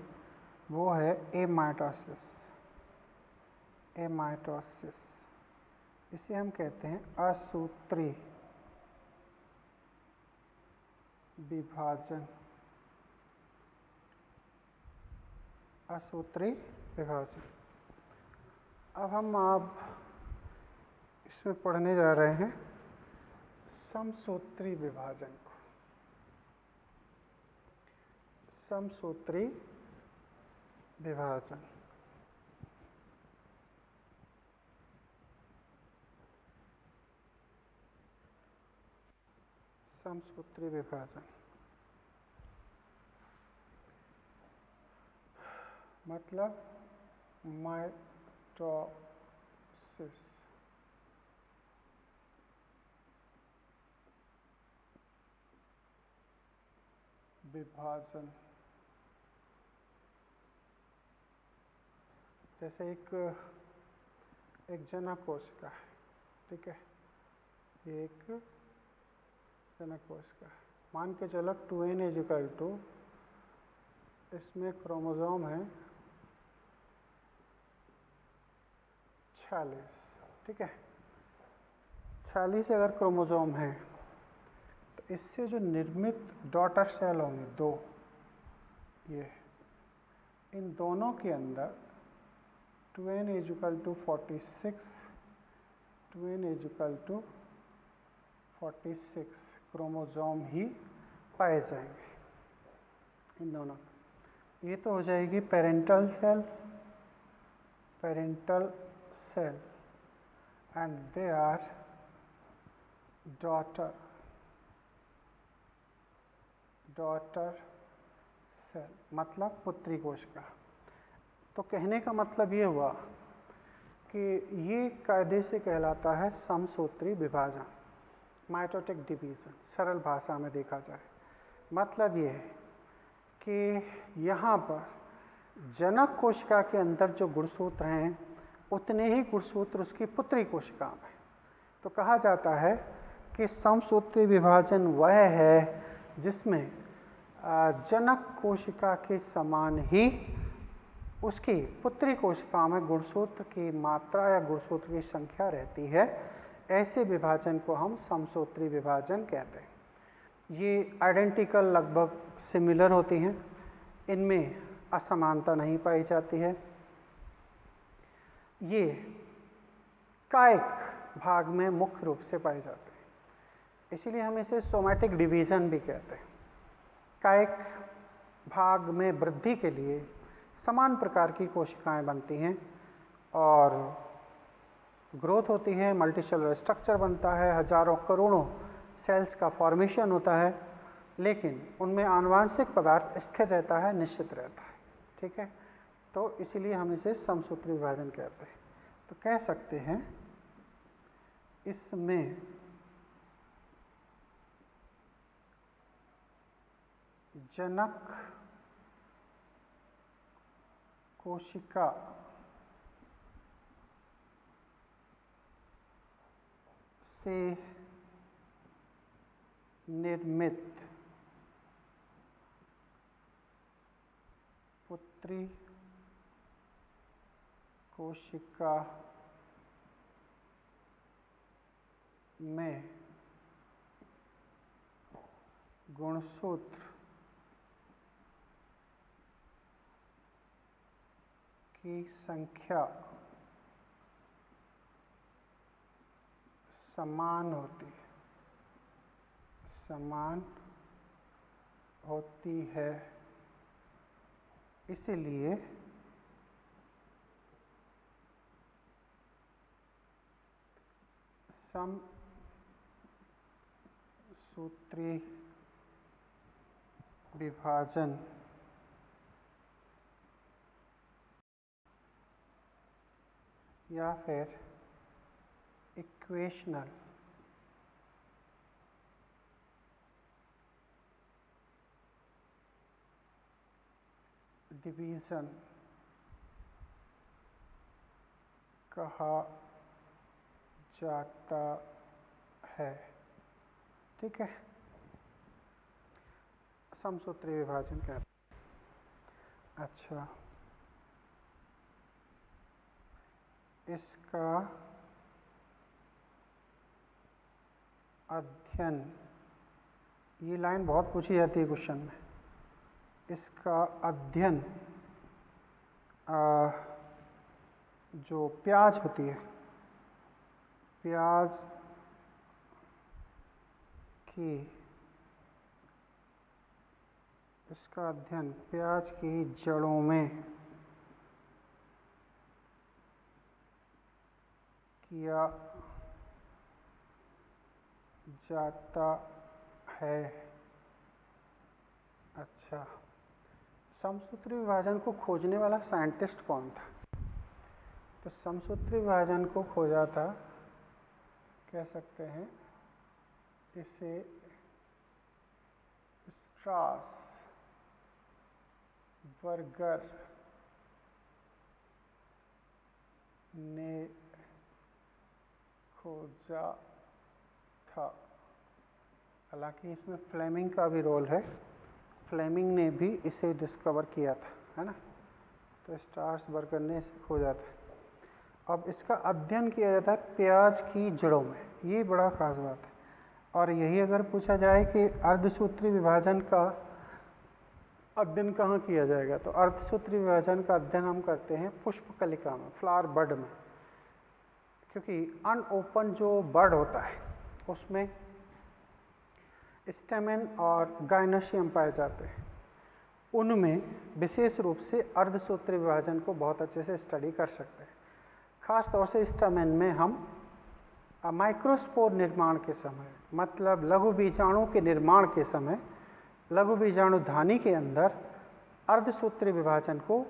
वो है एमाइटोसिस। एमाइटोसिस इसे हम कहते हैं असूत्री विभाजन। असूत्री विभाजन। अब हम इसमें पढ़ने जा रहे हैं समसूत्री विभाजन को। समसूत्री विभाजन। समसूत्री विभाजन मतलब माइटोसिस। विभाजन जैसे एक जनक कोशिका है, ठीक है, ये एक जनक कोशिका है। मान के चलो 2n = इसमें क्रोमोसोम है 46, ठीक है। 46 अगर क्रोमोसोम है तो इससे जो निर्मित डॉटर सेल होंगे 2, ये इन दोनों के अंदर 2n = 46, 2n = 46 क्रोमोसोम ही पाए जाएंगे इन दोनों। ये तो हो जाएगी parental cell, and they are daughter cell मतलब पुत्री कोशिका। तो कहने का मतलब ये हुआ कि ये कायदे से कहलाता है समसूत्री विभाजन, माइटोटिक डिवीजन। सरल भाषा में देखा जाए मतलब ये है कि यहाँ पर जनक कोशिका के अंदर जो गुणसूत्र हैं उतने ही गुणसूत्र उसकी पुत्री कोशिका में। तो कहा जाता है कि समसूत्री विभाजन वह है जिसमें जनक कोशिका के समान ही उसकी पुत्री कोशिका में गुणसूत्र की मात्रा या गुणसूत्र की संख्या रहती है। ऐसे विभाजन को हम समसूत्री विभाजन कहते हैं। ये आइडेंटिकल, लगभग सिमिलर होती हैं, इनमें असमानता नहीं पाई जाती है। ये कायिक भाग में मुख्य रूप से पाए जाते हैं, इसीलिए हम इसे सोमैटिक डिवीजन भी कहते हैं। कायिक भाग में वृद्धि के लिए समान प्रकार की कोशिकाएं बनती हैं और ग्रोथ होती है, मल्टीसेलुलर स्ट्रक्चर बनता है, हजारों करोड़ों सेल्स का फॉर्मेशन होता है, लेकिन उनमें आनुवांशिक पदार्थ स्थिर रहता है, निश्चित रहता है, ठीक है। तो इसीलिए हम इसे समसूत्री विभाजन कहते हैं। तो कह सकते हैं इसमें जनक कोशिका से निर्मित पुत्री कोशिका में गुणसूत्र की संख्या समान होती है, इसलिए समसूत्री विभाजन या फिर इक्वेशनल डिवीजन कहा जाता है। ठीक है, समसूत्री विभाजन कहते हैं। अच्छा, इसका अध्ययन, ये लाइन बहुत पूछी जाती है क्वेश्चन में। इसका अध्ययन जो प्याज होती है, प्याज की, इसका अध्ययन प्याज की जड़ों में किया जाता है। अच्छा, समसूत्री विभाजन को खोजने वाला साइंटिस्ट कौन था? तो समसूत्री विभाजन को खोजा था, कह सकते हैं इसे स्ट्रासबर्गर ने खोजा था। हालांकि इसमें फ्लेमिंग का भी रोल है, फ्लेमिंग ने भी इसे डिस्कवर किया था, है ना। तो स्ट्रासबर्गर ने इसे खोजा था। अब इसका अध्ययन किया जाता है प्याज की जड़ों में, ये बड़ा खास बात है। और यही अगर पूछा जाए कि अर्धसूत्री विभाजन का अध्ययन कहाँ किया जाएगा, तो अर्धसूत्री विभाजन का अध्ययन हम करते हैं पुष्पकलिका में, फ्लावर बड में। क्योंकि अनओपन जो बड होता है उसमें स्टेमेन और गाइनोशियम पाए जाते हैं, उनमें विशेष रूप से अर्धसूत्री विभाजन को बहुत अच्छे से स्टडी कर सकते हैं। खास तौर से स्टेमेन में हम माइक्रोस्पोर निर्माण के समय, मतलब लघु बीजाणु के निर्माण के समय, लघु बीजाणु धानी के अंदर अर्धसूत्री विभाजन को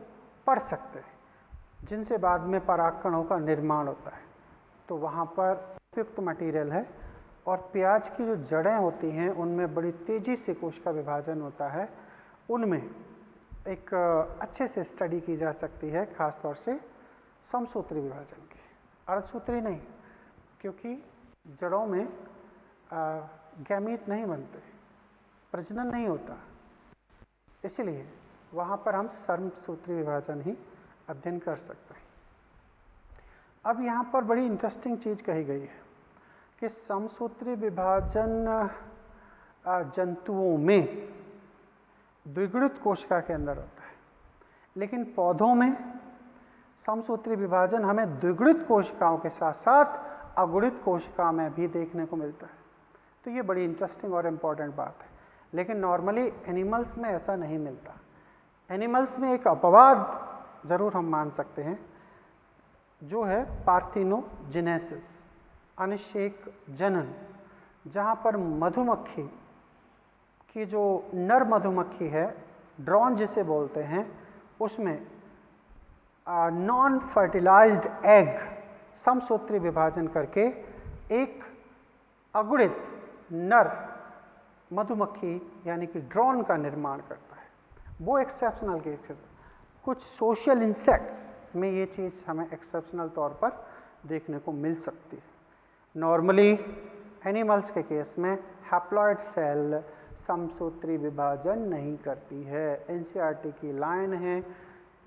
पढ़ सकते हैं, जिनसे बाद में परागकणों का निर्माण होता है। तो वहाँ पर उपयुक्त मटेरियल है। और प्याज की जो जड़ें होती हैं उनमें बड़ी तेज़ी से कोश का विभाजन होता है, उनमें एक अच्छे से स्टडी की जा सकती है, खास तौर से समसूत्री विभाजन की, अर्धसूत्री नहीं, क्योंकि जड़ों में गैमीट नहीं बनते, प्रजनन नहीं होता, इसलिए वहाँ पर हम समसूत्री विभाजन ही अध्ययन कर सकते हैं। अब यहाँ पर बड़ी इंटरेस्टिंग चीज़ कही गई है कि समसूत्री विभाजन जंतुओं में द्विगुणित कोशिका के अंदर होता है, लेकिन पौधों में समसूत्री विभाजन हमें द्विगुणित कोशिकाओं के साथ साथ अगुणित कोशिका में भी देखने को मिलता है। तो ये बड़ी इंटरेस्टिंग और इम्पॉर्टेंट बात है। लेकिन नॉर्मली एनिमल्स में ऐसा नहीं मिलता। एनिमल्स में एक अपवाद ज़रूर हम मान सकते हैं, जो है पार्थिनोजेनेसिस, अनिषेक जनन, जहाँ पर मधुमक्खी की जो नर मधुमक्खी है, ड्रोन जिसे बोलते हैं, उसमें नॉन फर्टिलाइज्ड एग समसूत्री विभाजन करके एक अगुणित नर मधुमक्खी यानी कि ड्रोन का निर्माण करता है। वो एक्सेप्शनल केस है। कुछ सोशल इंसेक्ट्स में ये चीज़ हमें एक्सेप्शनल तौर पर देखने को मिल सकती है। नॉर्मली एनिमल्स के केस में हैप्लॉइड सेल समसूत्री विभाजन नहीं करती है। एनसीईआरटी की लाइन है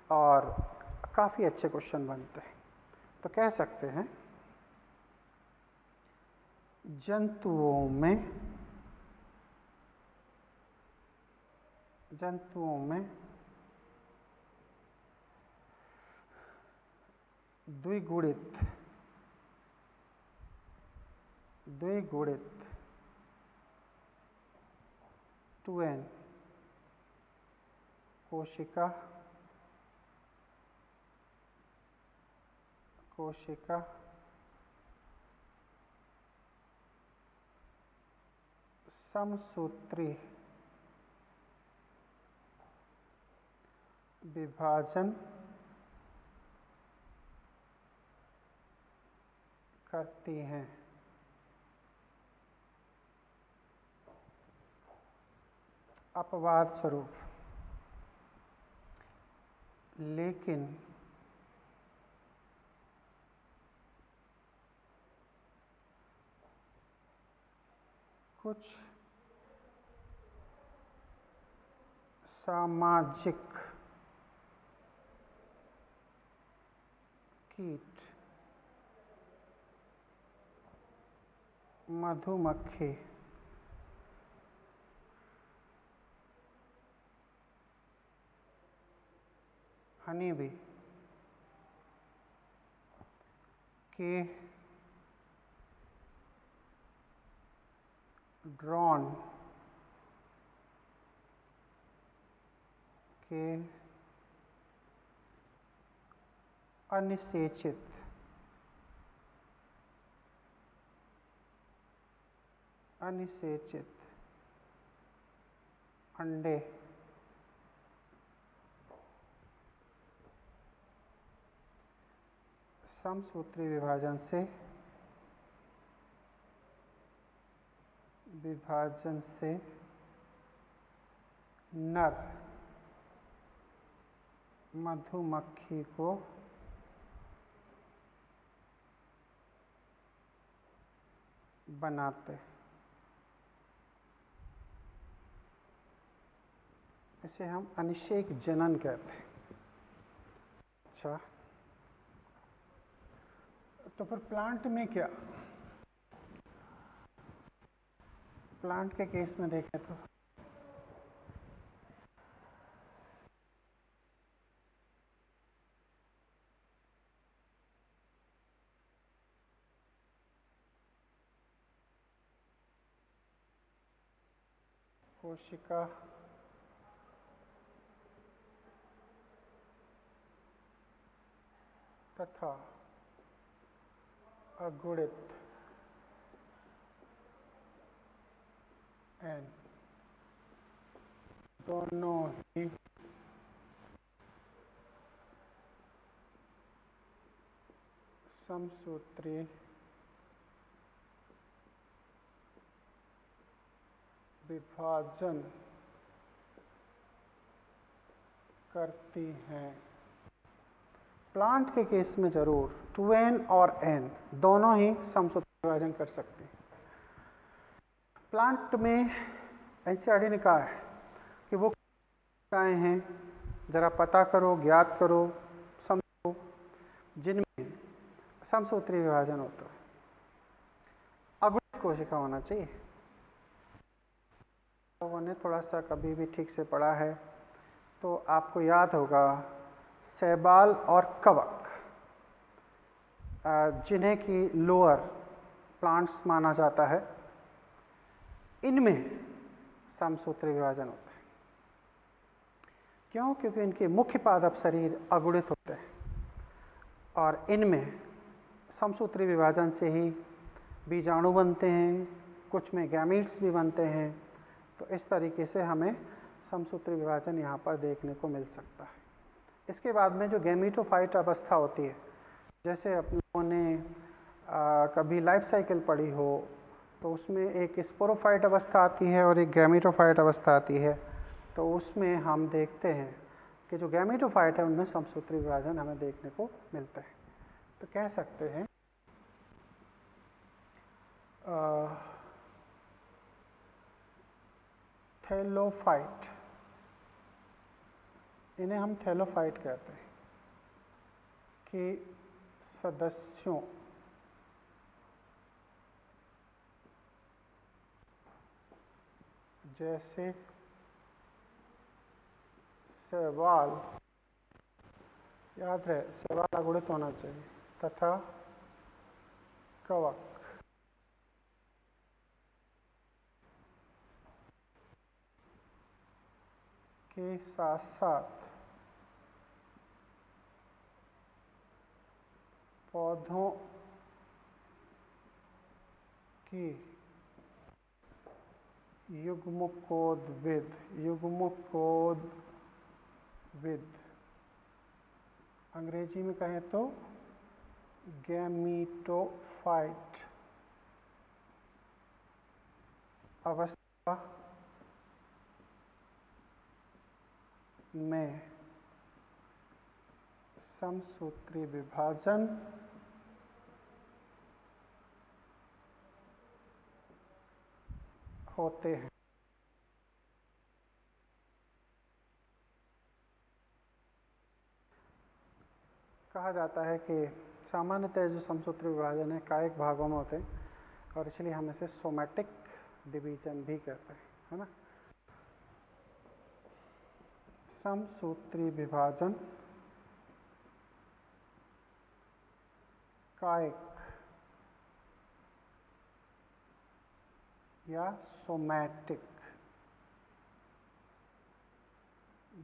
और काफ़ी अच्छे क्वेश्चन बनते हैं। तो कह सकते हैं जंतुओं में द्विगुणित टू एन कोशिका समसूत्री विभाजन करती हैं। अपवाद स्वरूप, लेकिन कुछ सामाजिक कीट, मधुमक्खी, हनी बी के ड्रोन के अनिषेचित अंडे समसूत्री विभाजन से नर मधुमक्खी को बनाते। इसे हम अनिषेक जनन कहते हैं। अच्छा, तो फिर प्लांट में क्या? प्लांट के केस में देखें तो कोशिका तथा अगुणित एन दोनों ही समसूत्री विभाजन करती हैं। प्लांट के केस में जरूर 2n और n दोनों ही समसूत्री विभाजन कर सकते हैं। प्लांट में एनसीईआरटी ने कहा है कि वो काय हैं, जरा पता करो, ज्ञात करो, समझो, जिनमें समसूत्री विभाजन होता है। अगुणित कोशिका होना चाहिए। लोगों ने थोड़ा सा कभी भी ठीक से पढ़ा है तो आपको याद होगा शैवाल और कवक, जिन्हें कि लोअर प्लांट्स माना जाता है, इनमें समसूत्री विभाजन होता है। क्यों? क्योंकि इनके मुख्य पादप शरीर अगुणित होते हैं और इनमें समसूत्री विभाजन से ही बीजाणु बनते हैं, कुछ में गैमीट्स भी बनते हैं। तो इस तरीके से हमें समसूत्री विभाजन यहाँ पर देखने को मिल सकता है। इसके बाद में जो गैमीटोफाइट अवस्था होती है, जैसे आप लोगों ने कभी लाइफ साइकिल पढ़ी हो तो उसमें एक स्पोरोफाइट अवस्था आती है और एक गैमीटोफाइट अवस्था आती है। तो उसमें हम देखते हैं कि जो गैमीटोफाइट है उनमें समसूत्री विभाजन हमें देखने को मिलता है। तो कह सकते हैं थैलोफाइट, इन्हें हम थैलोफाइट कहते हैं, कि सदस्यों जैसे शैवाल, याद रहे शैवाल अगुणित होना चाहिए, तथा कवक के साथ साथ पौधों की युग्मकोद्भिद अंग्रेजी में कहें तो गैमीटोफाइट अवस्था में समसूत्री विभाजन होते हैं। कहा जाता है कि सामान्यतः जो समसूत्री विभाजन है कायिक भागों में होते हैं और इसलिए हम इसे सोमैटिक डिवीजन भी कहते हैं, है ना। समसूत्री विभाजन कायिक या सोमैटिक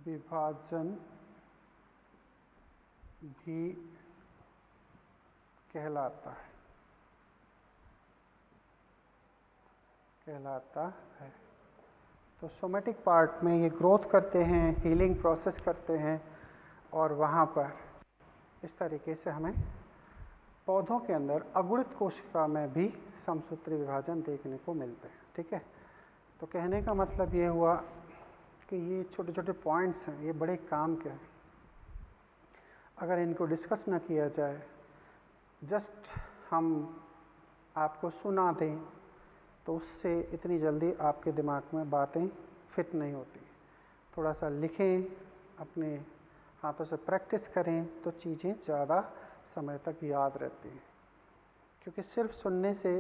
विभाजन भी कहलाता है। तो सोमैटिक पार्ट में ये ग्रोथ करते हैं, हीलिंग प्रोसेस करते हैं और वहाँ पर इस तरीके से हमें पौधों के अंदर अगुणित कोशिका में भी समसूत्री विभाजन देखने को मिलते हैं। ठीक है, तो कहने का मतलब ये हुआ कि ये छोटे छोटे पॉइंट्स हैं, ये बड़े काम के हैं। अगर इनको डिस्कस ना किया जाए, जस्ट हम आपको सुना दें तो उससे इतनी जल्दी आपके दिमाग में बातें फिट नहीं होती। थोड़ा सा लिखें, अपने हाथों से प्रैक्टिस करें तो चीज़ें ज़्यादा समय तक याद रहती हैं, क्योंकि सिर्फ सुनने से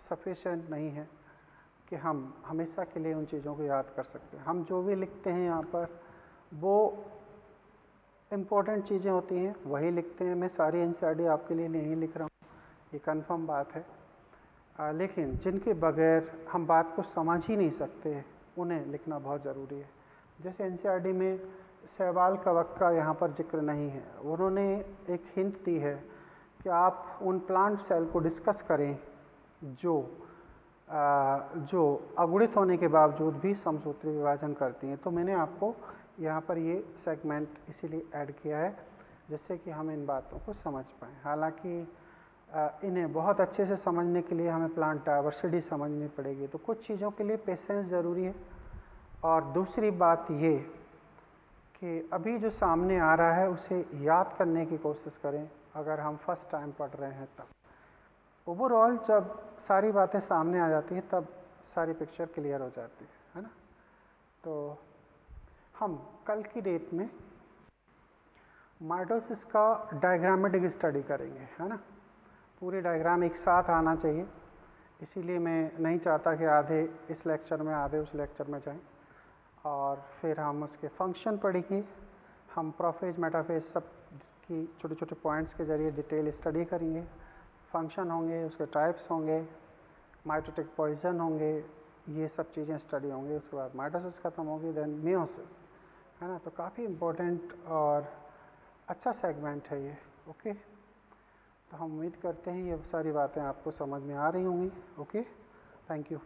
सफिशिएंट नहीं है कि हम हमेशा के लिए उन चीज़ों को याद कर सकते हैं। हम जो भी लिखते हैं यहाँ पर वो इम्पोर्टेंट चीज़ें होती हैं, वही लिखते हैं। मैं सारी एनसीईआरटी आपके लिए नहीं लिख रहा हूँ, ये कंफर्म बात है। लेकिन जिनके बगैर हम बात को समझ ही नहीं सकते, उन्हें लिखना बहुत ज़रूरी है। जैसे एनसीईआरटी में सहवाल कवक का यहाँ पर जिक्र नहीं है, उन्होंने एक हिंट दी है कि आप उन प्लांट सेल को डिस्कस करें जो अगुणित होने के बावजूद भी समसूत्री विभाजन करती हैं। तो मैंने आपको यहाँ पर ये सेगमेंट इसीलिए ऐड किया है जिससे कि हम इन बातों को समझ पाएँ। हालांकि इन्हें बहुत अच्छे से समझने के लिए हमें प्लांट डाइवर्सिटी समझनी पड़ेगी, तो कुछ चीज़ों के लिए पेशेंस ज़रूरी है। और दूसरी बात ये कि अभी जो सामने आ रहा है उसे याद करने की कोशिश करें, अगर हम फर्स्ट टाइम पढ़ रहे हैं तब। ओवरऑल जब सारी बातें सामने आ जाती हैं तब सारी पिक्चर क्लियर हो जाती है ना। तो हम कल की डेट में माइटोसिस का डायग्रामेटिक स्टडी करेंगे, है ना। पूरी डायग्राम एक साथ आना चाहिए, इसीलिए मैं नहीं चाहता कि आधे इस लेक्चर में आधे उस लेक्चर में जाएं। और फिर हम उसके फंक्शन पढ़ेंगे, हम प्रोफेज मेटाफेज सब की छोटे छोटे पॉइंट्स के ज़रिए डिटेल स्टडी करेंगे। फंक्शन होंगे, उसके टाइप्स होंगे, माइटोटिक पॉइजन होंगे, ये सब चीज़ें स्टडी होंगी। उसके बाद माइटोसिस खत्म होगी, देन मियोसिस, है ना। तो काफ़ी इम्पोर्टेंट और अच्छा सेगमेंट है ये। ओके, तो हम उम्मीद करते हैं ये सारी बातें आपको समझ में आ रही होंगी। Okay, thank you.